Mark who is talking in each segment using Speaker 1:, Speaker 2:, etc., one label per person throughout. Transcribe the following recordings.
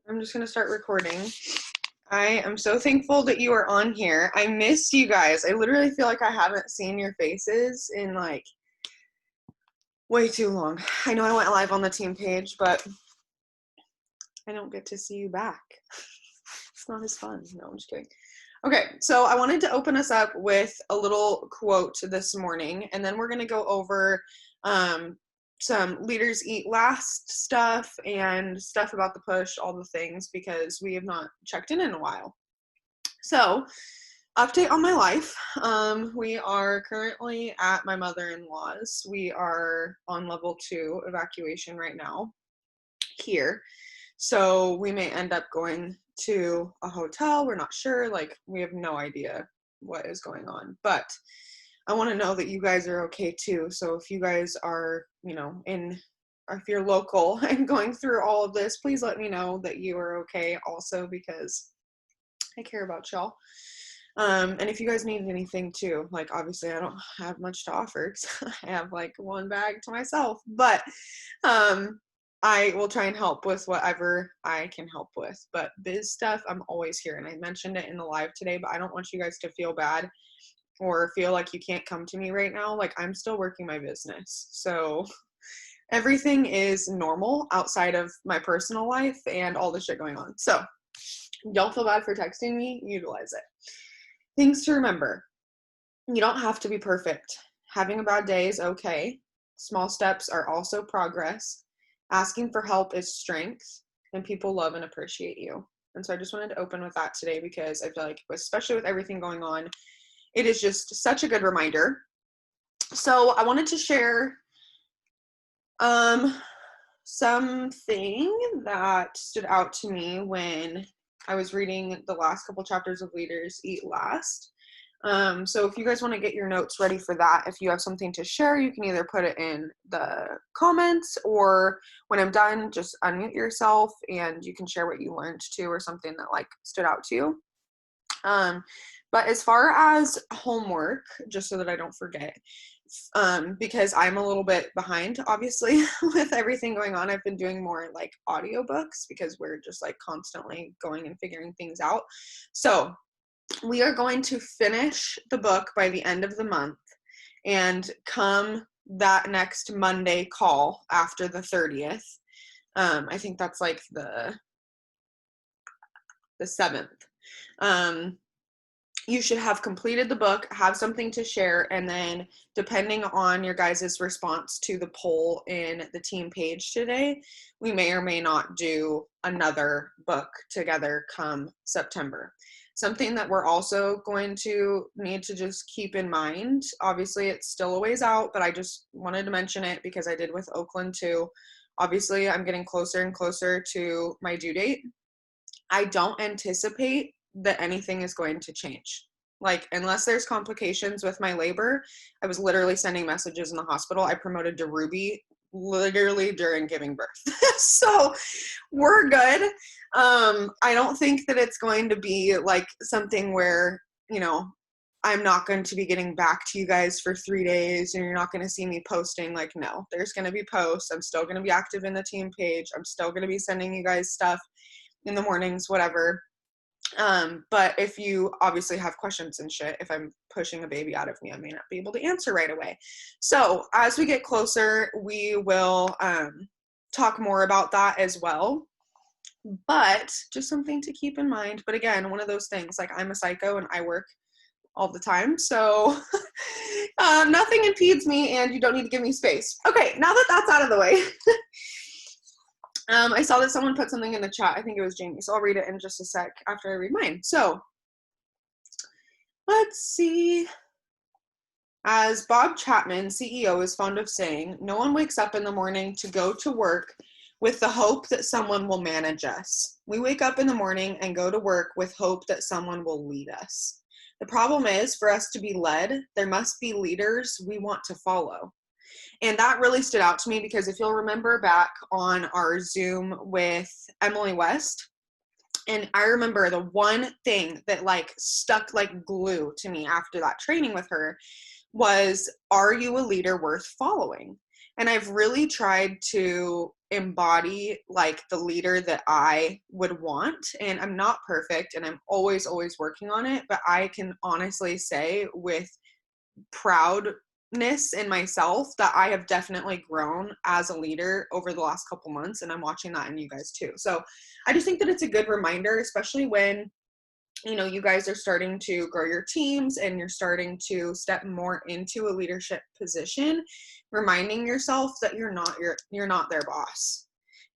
Speaker 1: I'm just going to start recording. I am so thankful that you are on here. I missed you guys. I literally feel like I haven't seen your faces in like way too long. I know I went live on the team page, but I don't get to see you back. It's not as fun. No, I'm just kidding. Okay, so I wanted to open us up with a little quote this morning, and then we're going to go over some Leaders Eat Last stuff and stuff about the push, all the things, because we have not checked in a while. So, update on my life. We are currently at my mother-in-law's. We are on level 2 evacuation right now here. So we may end up going to a hotel. We're not sure. Like, we have no idea what is going on. But I want to know that you guys are okay too. So if you guys are, if you're local and going through all of this, please let me know that you are okay also, because I care about y'all. And if you guys need anything too, like obviously I don't have much to offer because I have like one bag to myself, but I will try and help with whatever I can help with. But biz stuff, I'm always here. And I mentioned it in the live today, but I don't want you guys to feel bad or feel like you can't come to me right now. Like, I'm still working my business. So everything is normal outside of my personal life and all the shit going on. So don't feel bad for texting me. Utilize it. Things to remember. You don't have to be perfect. Having a bad day is okay. Small steps are also progress. Asking for help is strength, and people love and appreciate you. And so I just wanted to open with that today because I feel like, especially with everything going on, it is just such a good reminder. So I wanted to share something that stood out to me when I was reading the last couple chapters of Leaders Eat Last. So if you guys want to get your notes ready for that, if you have something to share, you can either put it in the comments, or when I'm done, just unmute yourself and you can share what you learned too, or something that like stood out to you. But as far as homework, just so that I don't forget, because I'm a little bit behind, obviously, with everything going on, I've been doing more like audiobooks because we're just like constantly going and figuring things out. So we are going to finish the book by the end of the month, and come that next Monday call after the 30th. I think that's like the 7th. You should have completed the book, have something to share, and then depending on your guys' response to the poll in the team page today, we may or may not do another book together come September. Something that we're also going to need to just keep in mind, obviously it's still a ways out, but I just wanted to mention it because I did with Oakland too. Obviously, I'm getting closer and closer to my due date. I don't anticipate that anything is going to change. Like, unless there's complications with my labor, I was literally sending messages in the hospital. I promoted to Ruby literally during giving birth. So we're good. I don't think that it's going to be like something where, I'm not going to be getting back to you guys for 3 days and you're not going to see me posting. Like, no, there's going to be posts. I'm still going to be active in the team page. I'm still going to be sending you guys stuff in the mornings, whatever. But if you obviously have questions and shit, if I'm pushing a baby out of me, I may not be able to answer right away. So as we get closer, we will talk more about that as well. But just something to keep in mind. But again, one of those things, like, I'm a psycho and I work all the time. So nothing impedes me, and you don't need to give me space. Okay, now that that's out of the way. I saw that someone put something in the chat. I think it was Jamie. So I'll read it in just a sec after I read mine. So let's see. As Bob Chapman, CEO, is fond of saying, no one wakes up in the morning to go to work with the hope that someone will manage us. We wake up in the morning and go to work with hope that someone will lead us. The problem is, for us to be led, there must be leaders we want to follow. And that really stood out to me because if you'll remember back on our Zoom with Emily West, and I remember the one thing that like stuck like glue to me after that training with her was, are you a leader worth following? And I've really tried to embody like the leader that I would want. And I'm not perfect and I'm always, always working on it. But I can honestly say with proudness in myself that I have definitely grown as a leader over the last couple months. And I'm watching that in you guys too. So I just think that it's a good reminder, especially when you guys are starting to grow your teams and you're starting to step more into a leadership position, reminding yourself that you're not their boss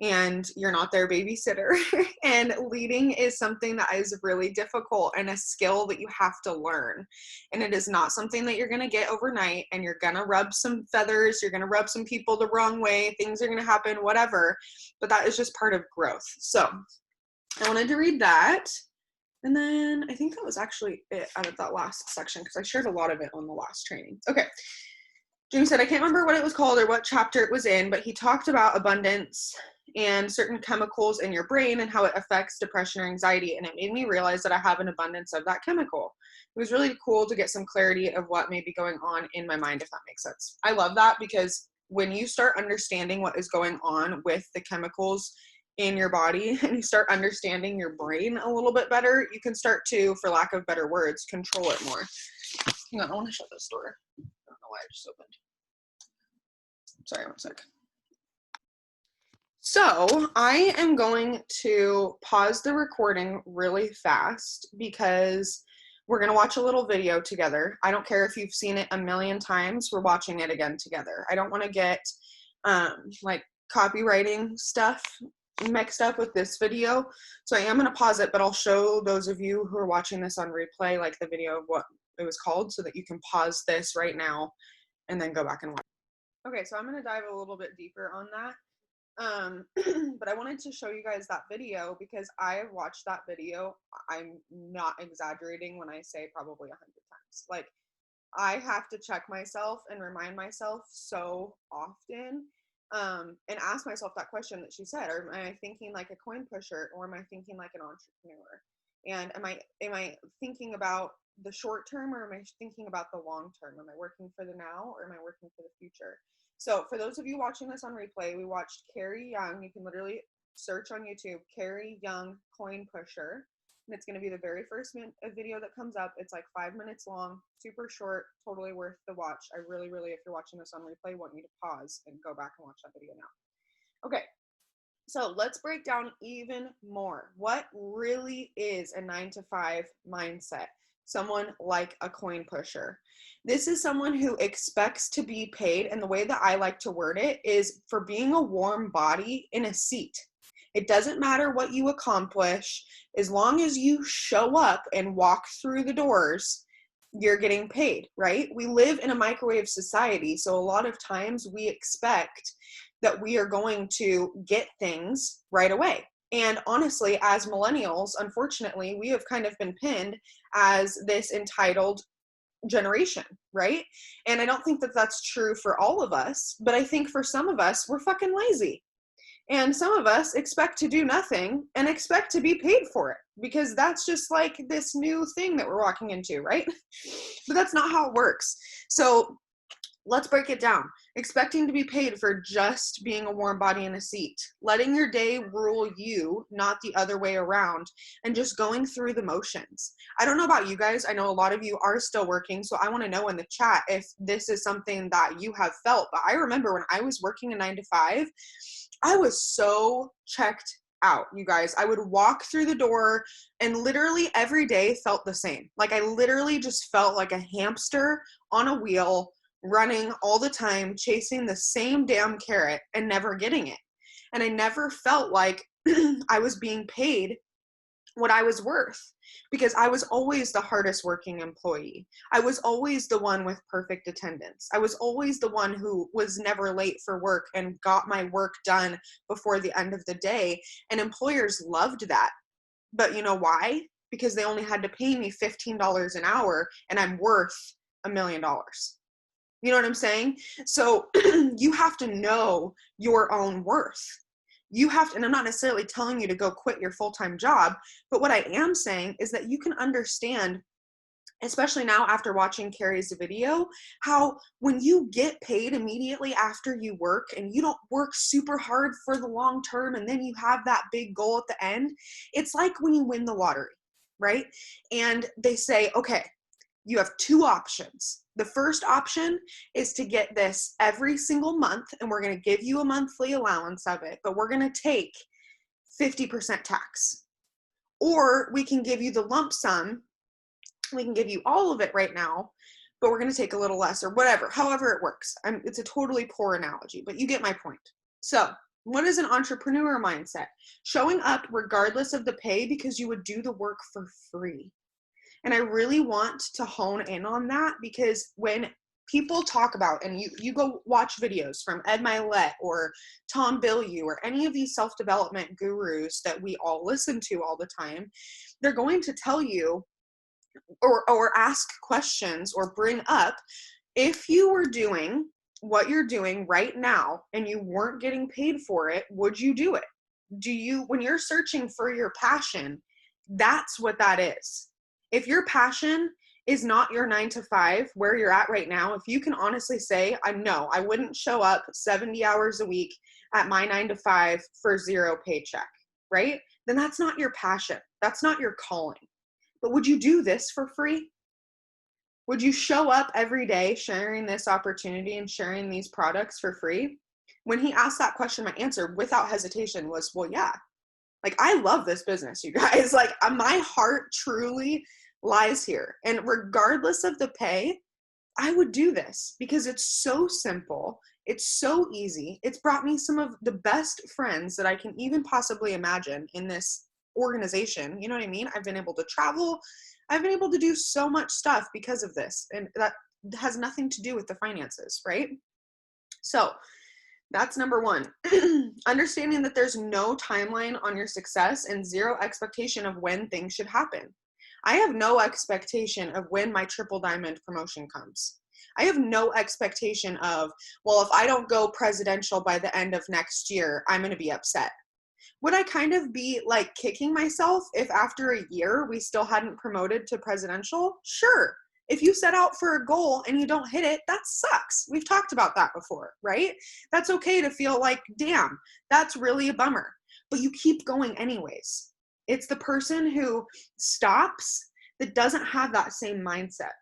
Speaker 1: and you're not their babysitter. And leading is something that is really difficult and a skill that you have to learn. And it is not something that you're going to get overnight, and you're going to rub some feathers, you're going to rub some people the wrong way, things are going to happen, whatever. But that is just part of growth. So I wanted to read that. And then I think that was actually it out of that last section, because I shared a lot of it on the last training. Okay. Jamie said, I can't remember what it was called or what chapter it was in, but he talked about abundance and certain chemicals in your brain and how it affects depression or anxiety. And it made me realize that I have an abundance of that chemical. It was really cool to get some clarity of what may be going on in my mind, if that makes sense. I love that, because when you start understanding what is going on with the chemicals in your body and you start understanding your brain a little bit better, you can start to, for lack of better words, control it more. Hang on, I want to shut this door. I don't know why I just opened. Sorry, one sec. So I am going to pause the recording really fast because we're going to watch a little video together. I don't care if you've seen it a million times, we're watching it again together. I don't want to get like copywriting stuff mixed up with this video. So I am going to pause it, but I'll show those of you who are watching this on replay, like the video of what it was called, so that you can pause this right now and then go back and watch. Okay, so I'm going to dive a little bit deeper on that. But I wanted to show you guys that video because I have watched that video. I'm not exaggerating when I say probably 100 times. Like, I have to check myself and remind myself so often, and ask myself that question that she said: am I thinking like a coin pusher, or am I thinking like an entrepreneur? And am I thinking about the short term, or am I thinking about the long term? Am I working for the now, or am I working for the future? So for those of you watching this on replay, we watched Carrie Young. You can literally search on YouTube, Carrie Young coin pusher. And it's going to be the very first video that comes up. It's like 5 minutes long, super short, totally worth the watch. I really, really, if you're watching this on replay, want you to pause and go back and watch that video now. Okay, so let's break down even more. What really is a 9-to-5 mindset? Someone like a coin pusher. This is someone who expects to be paid, and the way that I like to word it is for being a warm body in a seat. It doesn't matter what you accomplish, as long as you show up and walk through the doors, you're getting paid, right? We live in a microwave society, so a lot of times we expect that we are going to get things right away. And honestly, as millennials, unfortunately, we have kind of been pinned as this entitled generation, right? And I don't think that that's true for all of us, but I think for some of us, we're fucking lazy. And some of us expect to do nothing and expect to be paid for it, because that's just like this new thing that we're walking into, right? But that's not how it works. So let's break it down. Expecting to be paid for just being a warm body in a seat, letting your day rule you, not the other way around, and just going through the motions. I don't know about you guys. I know a lot of you are still working, so I want to know in the chat if this is something that you have felt. But I remember when I was working a 9-to-5, I was so checked out, you guys. I would walk through the door and literally every day felt the same. Like, I literally just felt like a hamster on a wheel, running all the time, chasing the same damn carrot and never getting it. And I never felt like I was being paid what I was worth, because I was always the hardest working employee. I was always the one with perfect attendance. I was always the one who was never late for work and got my work done before the end of the day. And employers loved that. But you know why? Because they only had to pay me $15 an hour, and I'm worth $1 million. You know what I'm saying? So you have to know your own worth. You have to, and I'm not necessarily telling you to go quit your full-time job, but what I am saying is that you can understand especially now after watching Carrie's video, how when you get paid immediately after you work and you don't work super hard for the long term and then you have that big goal at the end, it's like when you win the lottery, right? And they say, okay, you have two options. The first option is to get this every single month, and we're going to give you a monthly allowance of it, but we're going to take 50% tax. Or we can give you the lump sum. We can give you all of it right now, but we're going to take a little less, or whatever, however it works. It's a totally poor analogy, but you get my point. So what is an entrepreneur mindset? Showing up regardless of the pay because you would do the work for free. And I really want to hone in on that, because when people talk about, and you go watch videos from Ed Milet or Tom Bilyeu or any of these self-development gurus that we all listen to all the time, they're going to tell you or ask questions or bring up, if you were doing what you're doing right now and you weren't getting paid for it, would you do it? When you're searching for your passion, that's what that is. If your passion is not your 9 to 5, where you're at right now, if you can honestly say, I know I wouldn't show up 70 hours a week at my 9 to 5 for 0 paycheck, right? Then that's not your passion. That's not your calling. But would you do this for free? Would you show up every day sharing this opportunity and sharing these products for free? When he asked that question, my answer without hesitation was, well, yeah. Like, I love this business, you guys. Like, my heart truly lies here. And regardless of the pay, I would do this because it's so simple. It's so easy. It's brought me some of the best friends that I can even possibly imagine in this organization. You know what I mean? I've been able to travel. I've been able to do so much stuff because of this. And that has nothing to do with the finances, right? So that's number one. Understanding that there's no timeline on your success and zero expectation of when things should happen. I have no expectation of when my triple diamond promotion comes. I have no expectation of, well, if I don't go presidential by the end of next year, I'm going to be upset. Would I kind of be like kicking myself if after a year we still hadn't promoted to presidential? Sure. If you set out for a goal and you don't hit it, that sucks. We've talked about that before, right? That's okay to feel like, damn, that's really a bummer. But you keep going anyways. It's the person who stops that doesn't have that same mindset.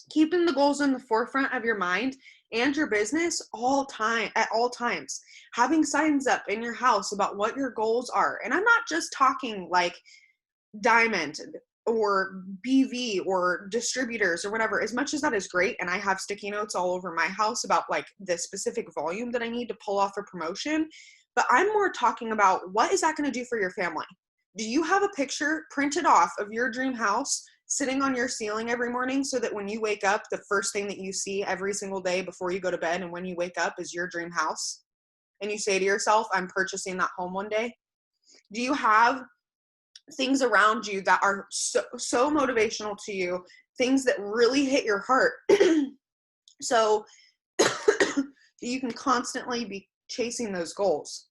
Speaker 1: Keeping the goals in the forefront of your mind and your business at all times. Having signs up in your house about what your goals are. And I'm not just talking like diamond or BV or distributors or whatever, as much as that is great. And I have sticky notes all over my house about like the specific volume that I need to pull off a promotion. But I'm more talking about, what is that going to do for your family? Do you have a picture printed off of your dream house sitting on your ceiling every morning so that when you wake up, the first thing that you see every single day before you go to bed and when you wake up is your dream house? And you say to yourself, I'm purchasing that home one day. Do you have things around you that are so motivational to you, things that really hit your heart, so you can constantly be chasing those goals?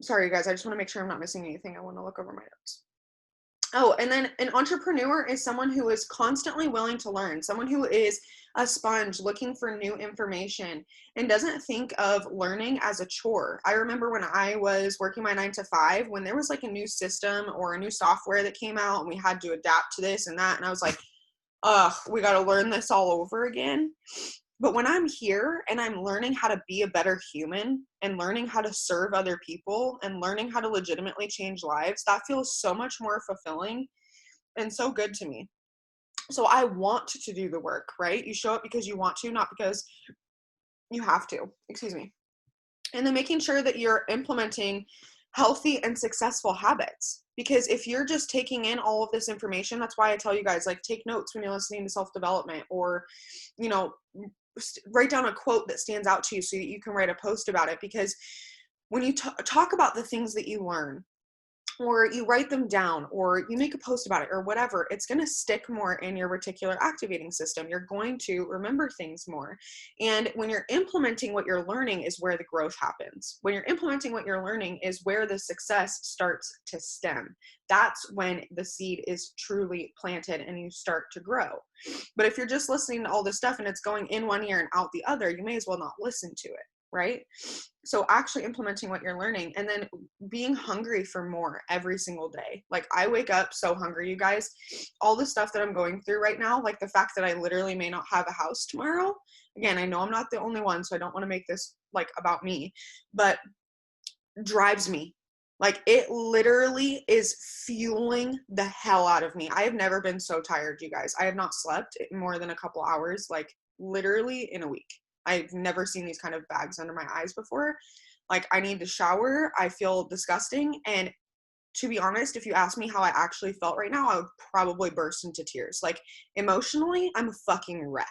Speaker 1: Sorry, guys, I just want to make sure I'm not missing anything. I want to look over my notes. Oh, and then an entrepreneur is someone who is constantly willing to learn, someone who is a sponge looking for new information and doesn't think of learning as a chore. I remember when I was working my 9 to 5, when there was like a new system or a new software that came out and we had to adapt to this and that. And I was like, ugh, we got to learn this all over again. But when I'm here and I'm learning how to be a better human and learning how to serve other people and learning how to legitimately change lives, that feels so much more fulfilling and so good to me. So I want to do the work, right? You show up because you want to, not because you have to. Excuse me. And then making sure that you're implementing healthy and successful habits. Because if you're just taking in all of this information, that's why I tell you guys, like, take notes when you're listening to self-development, or, you know, write down a quote that stands out to you so that you can write a post about it. Because when you talk about the things that you learn, or you write them down, or you make a post about it, or whatever, it's going to stick more in your reticular activating system. You're going to remember things more. And when you're implementing what you're learning is where the growth happens. When you're implementing what you're learning is where the success starts to stem. That's when the seed is truly planted and you start to grow. But if you're just listening to all this stuff and it's going in one ear and out the other, you may as well not listen to it, right? So actually implementing what you're learning, and then being hungry for more every single day. Like, I wake up so hungry, you guys. All the stuff that I'm going through right now, like the fact that I literally may not have a house tomorrow. Again, I know I'm not the only one, so I don't want to make this like about me, but drives me. Like, it literally is fueling the hell out of me. I have never been so tired, you guys. I have not slept more than a couple hours, like literally in a week. I've never seen these kind of bags under my eyes before. Like, I need to shower. I feel disgusting. And to be honest, if you ask me how I actually felt right now, I would probably burst into tears. Like, emotionally, I'm a fucking wreck.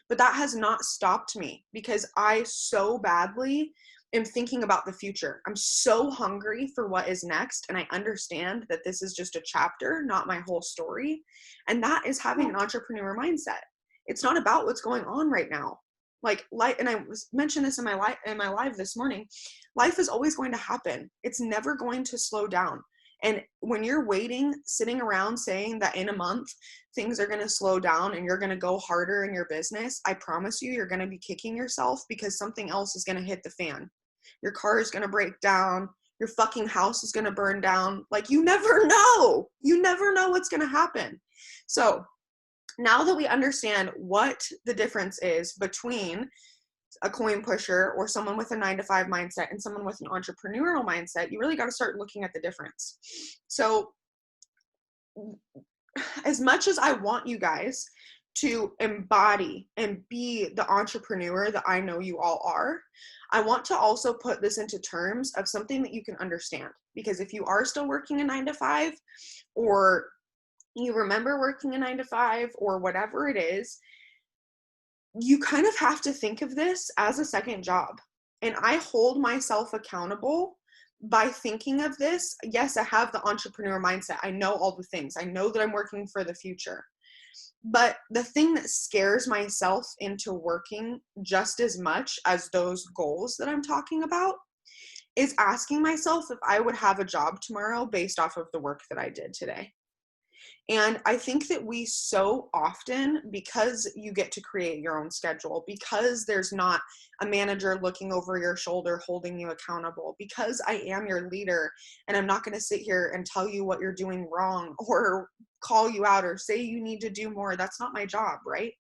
Speaker 1: But that has not stopped me, because I so badly am thinking about the future. I'm so hungry for what is next. And I understand that this is just a chapter, not my whole story. And that is having an entrepreneur mindset. It's not about what's going on right now. Like, and I mentioned this in my live this morning, life is always going to happen. It's never going to slow down. And when you're waiting, sitting around saying that in a month things are going to slow down and you're going to go harder in your business, I promise you, you're going to be kicking yourself, because something else is going to hit the fan. Your car is going to break down. Your fucking house is going to burn down. Like, you never know. You never know what's going to happen. So now that we understand what the difference is between a coin pusher or someone with a 9-to-5 mindset and someone with an entrepreneurial mindset, you really got to start looking at the difference. So as much as I want you guys to embody and be the entrepreneur that I know you all are, I want to also put this into terms of something that you can understand. Because if you are still working a 9-to-5, or you remember working a 9-to-5, or whatever it is, you kind of have to think of this as a second job. And I hold myself accountable by thinking of this. Yes, I have the entrepreneur mindset. I know all the things. I know that I'm working for the future. But the thing that scares myself into working just as much as those goals that I'm talking about is asking myself if I would have a job tomorrow based off of the work that I did today. And I think that we so often, because you get to create your own schedule, because there's not a manager looking over your shoulder holding you accountable, because I am your leader and I'm not going to sit here and tell you what you're doing wrong or call you out or say you need to do more. That's not my job, right?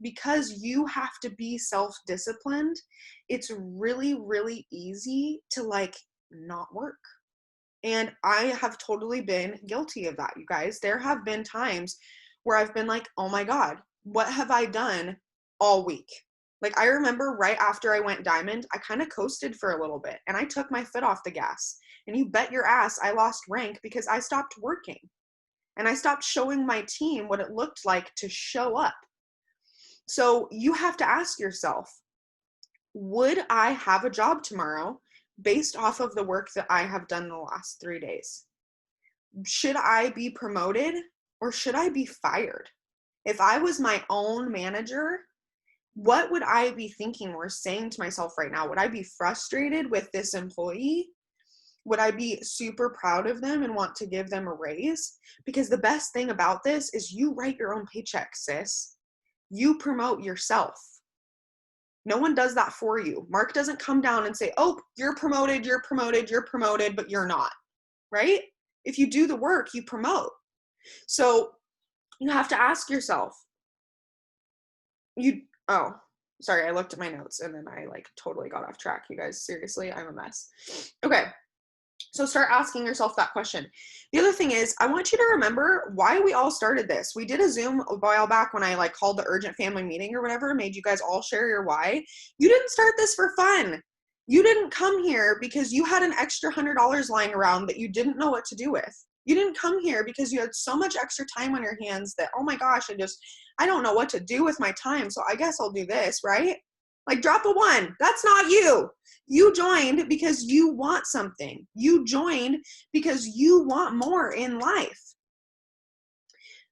Speaker 1: Because you have to be self-disciplined, it's really, really easy to like not work. And I have totally been guilty of that, you guys. There have been times where I've been like, oh my God, what have I done all week? Like, I remember right after I went diamond, I kind of coasted for a little bit and I took my foot off the gas. And you bet your ass I lost rank because I stopped working and I stopped showing my team what it looked like to show up. So you have to ask yourself, would I have a job tomorrow based off of the work that I have done the last 3 days? Should I be promoted or should I be fired? If I was my own manager, what would I be thinking or saying to myself right now? Would I be frustrated with this employee? Would I be super proud of them and want to give them a raise? Because the best thing about this is you write your own paycheck, sis. You promote yourself. No one does that for you. Mark doesn't come down and say, oh, you're promoted, you're promoted, you're promoted, but you're not, right? If you do the work, you promote. So you have to ask yourself, sorry, I looked at my notes and then I like totally got off track, you guys. Seriously, I'm a mess. Okay. So start asking yourself that question. The other thing is, I want you to remember why we all started this. We did a Zoom a while back when I like called the urgent family meeting or whatever, made you guys all share your why. You didn't start this for fun. You didn't come here because you had an extra $100 lying around that you didn't know what to do with. You didn't come here because you had so much extra time on your hands that, oh my gosh, I don't know what to do with my time. So I guess I'll do this, right? Like, drop a 1. That's not you. You joined because you want something. You joined because you want more in life.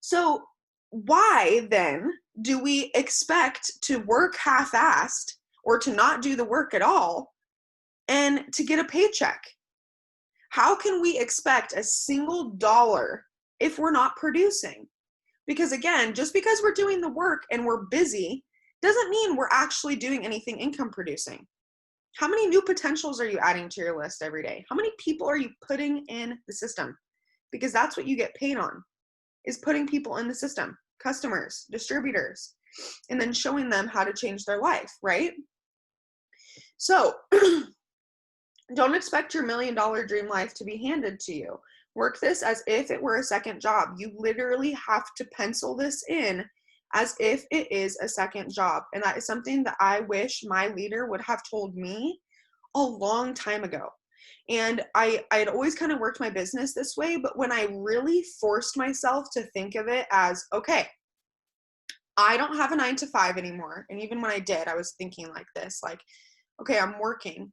Speaker 1: So why then do we expect to work half-assed or to not do the work at all and to get a paycheck? How can we expect a single dollar if we're not producing? Because again, just because we're doing the work and we're busy doesn't mean we're actually doing anything income producing. How many new potentials are you adding to your list every day? How many people are you putting in the system? Because that's what you get paid on, is putting people in the system, customers, distributors, and then showing them how to change their life, right? So don't expect your $1 million dream life to be handed to you. Work this as if it were a second job. You literally have to pencil this in as if it is a second job. And that is something that I wish my leader would have told me a long time ago. And I had always kind of worked my business this way, but when I really forced myself to think of it as, okay, I don't have a 9 to 5 anymore. And even when I did, I was thinking like this, like, okay, I'm working,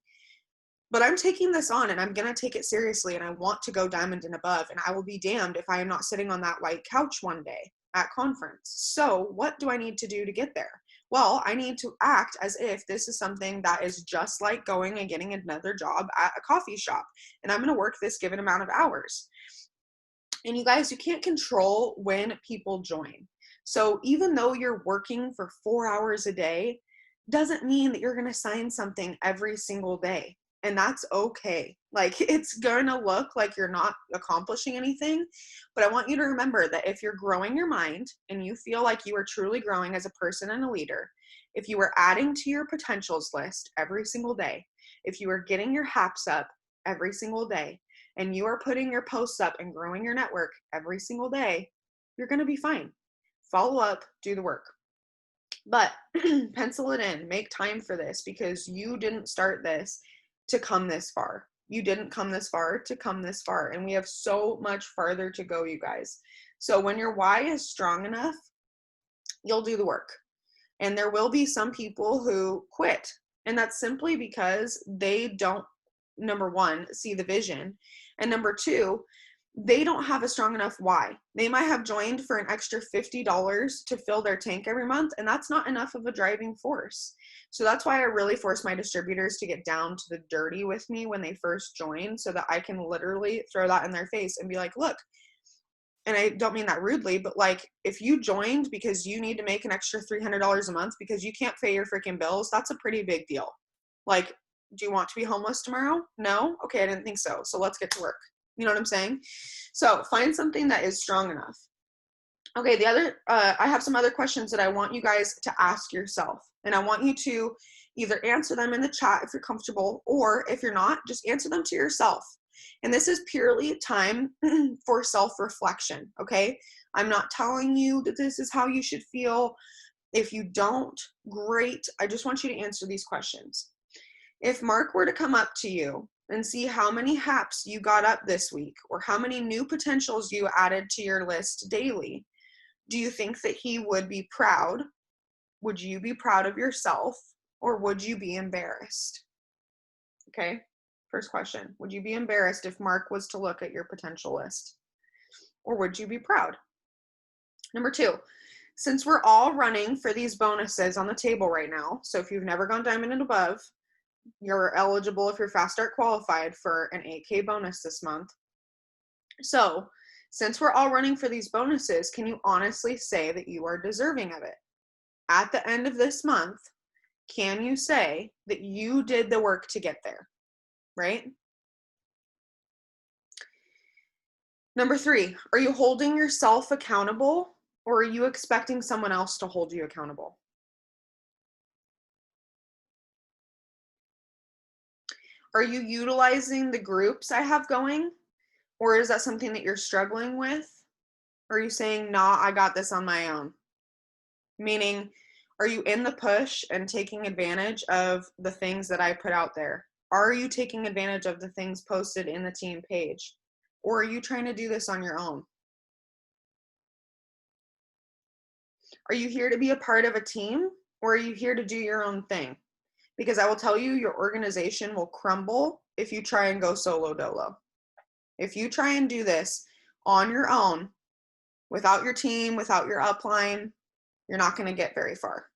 Speaker 1: but I'm taking this on and I'm going to take it seriously. And I want to go diamond and above. And I will be damned if I am not sitting on that white couch one day at conference. So what do I need to do to get there? Well, I need to act as if this is something that is just like going and getting another job at a coffee shop. And I'm going to work this given amount of hours. And you guys, you can't control when people join. So even though you're working for 4 hours a day, doesn't mean that you're going to sign something every single day. And that's okay. Like, it's going to look like you're not accomplishing anything. But I want you to remember that if you're growing your mind and you feel like you are truly growing as a person and a leader, if you are adding to your potentials list every single day, if you are getting your haps up every single day, and you are putting your posts up and growing your network every single day, you're going to be fine. Follow up, do the work. But pencil it in, make time for this, because you didn't start this to come this far. You didn't come this far to come this far. And we have so much farther to go, you guys. So when your why is strong enough, you'll do the work. And there will be some people who quit. And that's simply because they don't, number one, see the vision. And number two, they don't have a strong enough why. They might have joined for an extra $50 to fill their tank every month, and that's not enough of a driving force. So that's why I really force my distributors to get down to the dirty with me when they first join, so that I can literally throw that in their face and be like, look, and I don't mean that rudely, but like, if you joined because you need to make an extra $300 a month because you can't pay your freaking bills, that's a pretty big deal. Like, do you want to be homeless tomorrow? No? Okay, I didn't think so. So let's get to work. You know what I'm saying? So find something that is strong enough. Okay, I have some other questions that I want you guys to ask yourself. And I want you to either answer them in the chat if you're comfortable, or if you're not, just answer them to yourself. And this is purely time for self-reflection, okay? I'm not telling you that this is how you should feel. If you don't, great. I just want you to answer these questions. If Mark were to come up to you and see how many haps you got up this week, or how many new potentials you added to your list daily, do you think that he would be proud? Would you be proud of yourself, or would you be embarrassed? Okay, first question. Would you be embarrassed if Mark was to look at your potential list, or would you be proud? Number two, since we're all running for these bonuses on the table right now, so if you've never gone diamond and above, you're eligible, if you're fast start qualified, for an 8K bonus this month. So since we're all running for these bonuses, can you honestly say that you are deserving of it? At the end of this month, can you say that you did the work to get there, right? Number three, are you holding yourself accountable, or are you expecting someone else to hold you accountable? Are you utilizing the groups I have going, or is that something that you're struggling with? Or are you saying, nah, I got this on my own? Meaning, are you in the push and taking advantage of the things that I put out there? Are you taking advantage of the things posted in the team page? Or are you trying to do this on your own? Are you here to be a part of a team, or are you here to do your own thing? Because I will tell you, your organization will crumble if you try and go solo dolo. If you try and do this on your own, without your team, without your upline, you're not going to get very far.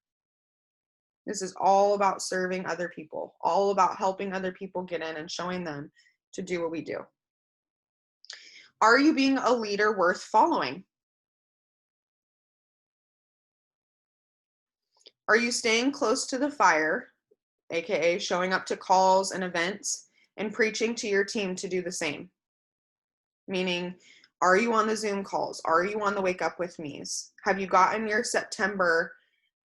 Speaker 1: This is all about serving other people, all about helping other people get in and showing them to do what we do. Are you being a leader worth following? Are you staying close to the fire, aka showing up to calls and events and preaching to your team to do the same? Meaning, are you on the Zoom calls? Are you on the Wake Up With Me's? Have you gotten your September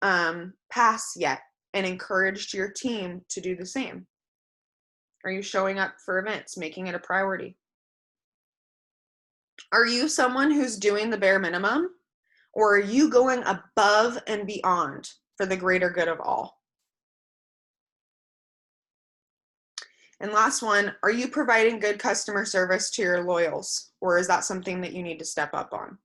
Speaker 1: pass yet and encouraged your team to do the same? Are you showing up for events, making it a priority? Are you someone who's doing the bare minimum, or are you going above and beyond for the greater good of all? And last one, are you providing good customer service to your loyals, or is that something that you need to step up on?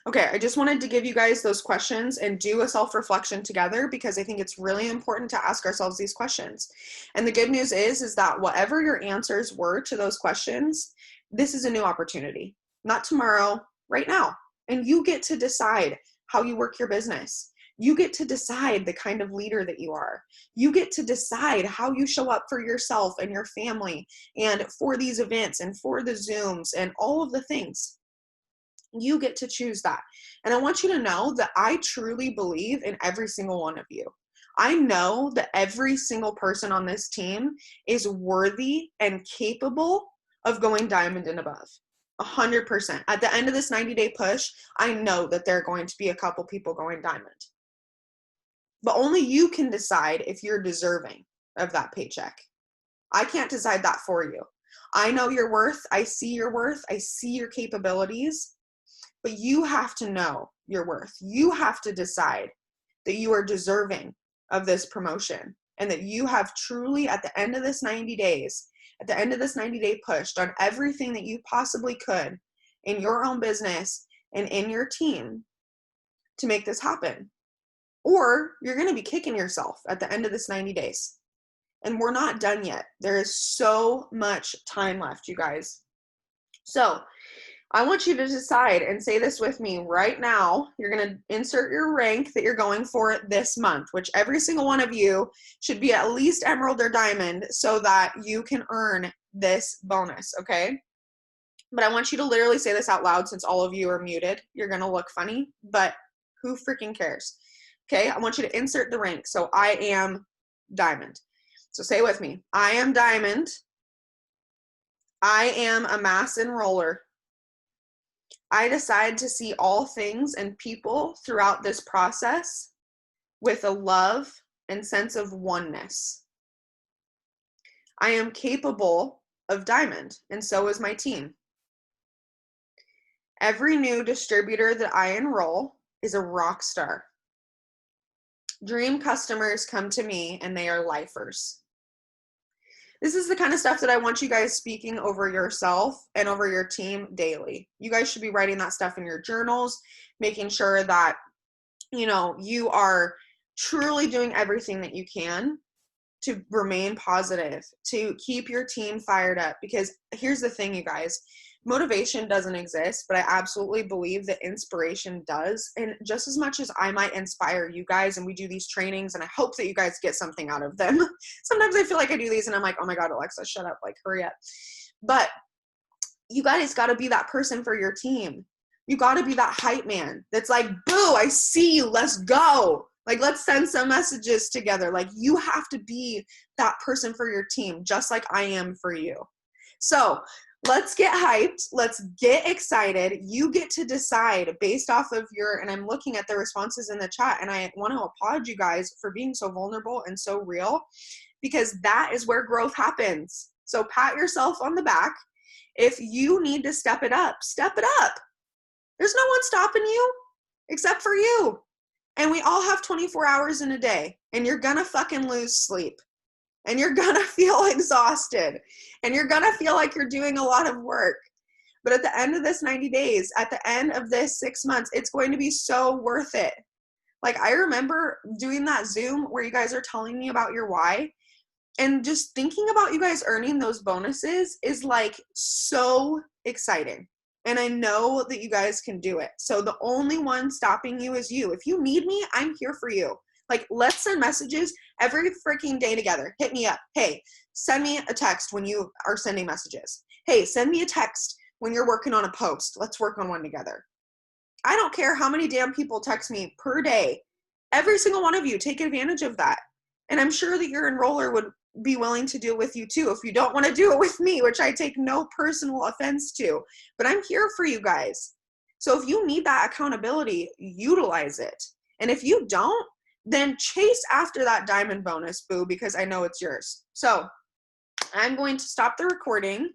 Speaker 1: Okay, I just wanted to give you guys those questions and do a self-reflection together, because I think it's really important to ask ourselves these questions. And the good news is that whatever your answers were to those questions, this is a new opportunity, not tomorrow, right now. And you get to decide how you work your business. You get to decide the kind of leader that you are. You get to decide how you show up for yourself and your family and for these events and for the Zooms and all of the things. You get to choose that. And I want you to know that I truly believe in every single one of you. I know that every single person on this team is worthy and capable of going diamond and above. 100%. At the end of this 90-day push, I know that there are going to be a couple people going diamond. But only you can decide if you're deserving of that paycheck. I can't decide that for you. I know your worth. I see your worth. I see your capabilities. But you have to know your worth. You have to decide that you are deserving of this promotion and that you have truly, at the end of this 90 days, at the end of this 90-day push, done everything that you possibly could in your own business and in your team to make this happen. Or you're going to be kicking yourself at the end of this 90 days. And we're not done yet. There is so much time left, you guys. So I want you to decide and say this with me right now. You're going to insert your rank that you're going for this month, which every single one of you should be at least emerald or diamond so that you can earn this bonus, okay? But I want you to literally say this out loud since all of you are muted. You're going to look funny, but who freaking cares? Okay, I want you to insert the rank. So I am diamond. So say with me. I am diamond. I am a mass enroller. I decide to see all things and people throughout this process with a love and sense of oneness. I am capable of diamond, and so is my team. Every new distributor that I enroll is a rock star. Dream customers come to me and they are lifers. This is the kind of stuff that I want you guys speaking over yourself and over your team daily. You guys should be writing that stuff in your journals, making sure that, you are truly doing everything that you can to remain positive, to keep your team fired up. Because here's the thing, you guys, motivation doesn't exist, but I absolutely believe that inspiration does. And just as much as I might inspire you guys, and we do these trainings, and I hope that you guys get something out of them. Sometimes I feel like I do these and I'm like, oh my God, Alexa, shut up, like hurry up. But you guys got to be that person for your team. You got to be that hype man that's like, boo, I see you, let's go. Like, let's send some messages together. Like, you have to be that person for your team, just like I am for you. So let's get hyped. Let's get excited. You get to decide based off of and I'm looking at the responses in the chat, and I want to applaud you guys for being so vulnerable and so real, because that is where growth happens. So pat yourself on the back. If you need to step it up, step it up. There's no one stopping you except for you. And we all have 24 hours in a day, and you're gonna fucking lose sleep, and you're gonna feel exhausted, and you're gonna feel like you're doing a lot of work. But at the end of this 90 days, at the end of this 6 months, it's going to be so worth it. Like, I remember doing that Zoom where you guys are telling me about your why, and just thinking about you guys earning those bonuses is like so exciting. And I know that you guys can do it. So the only one stopping you is you. If you need me, I'm here for you. Like, let's send messages every freaking day together. Hit me up. Hey, send me a text when you are sending messages. Hey, send me a text when you're working on a post. Let's work on one together. I don't care how many damn people text me per day. Every single one of you, take advantage of that. And I'm sure that your enroller would be willing to do it with you too if you don't want to do it with me, which I take no personal offense to. But I'm here for you guys. So if you need that accountability, utilize it. And if you don't, then chase after that diamond bonus, boo, because I know it's yours. So I'm going to stop the recording.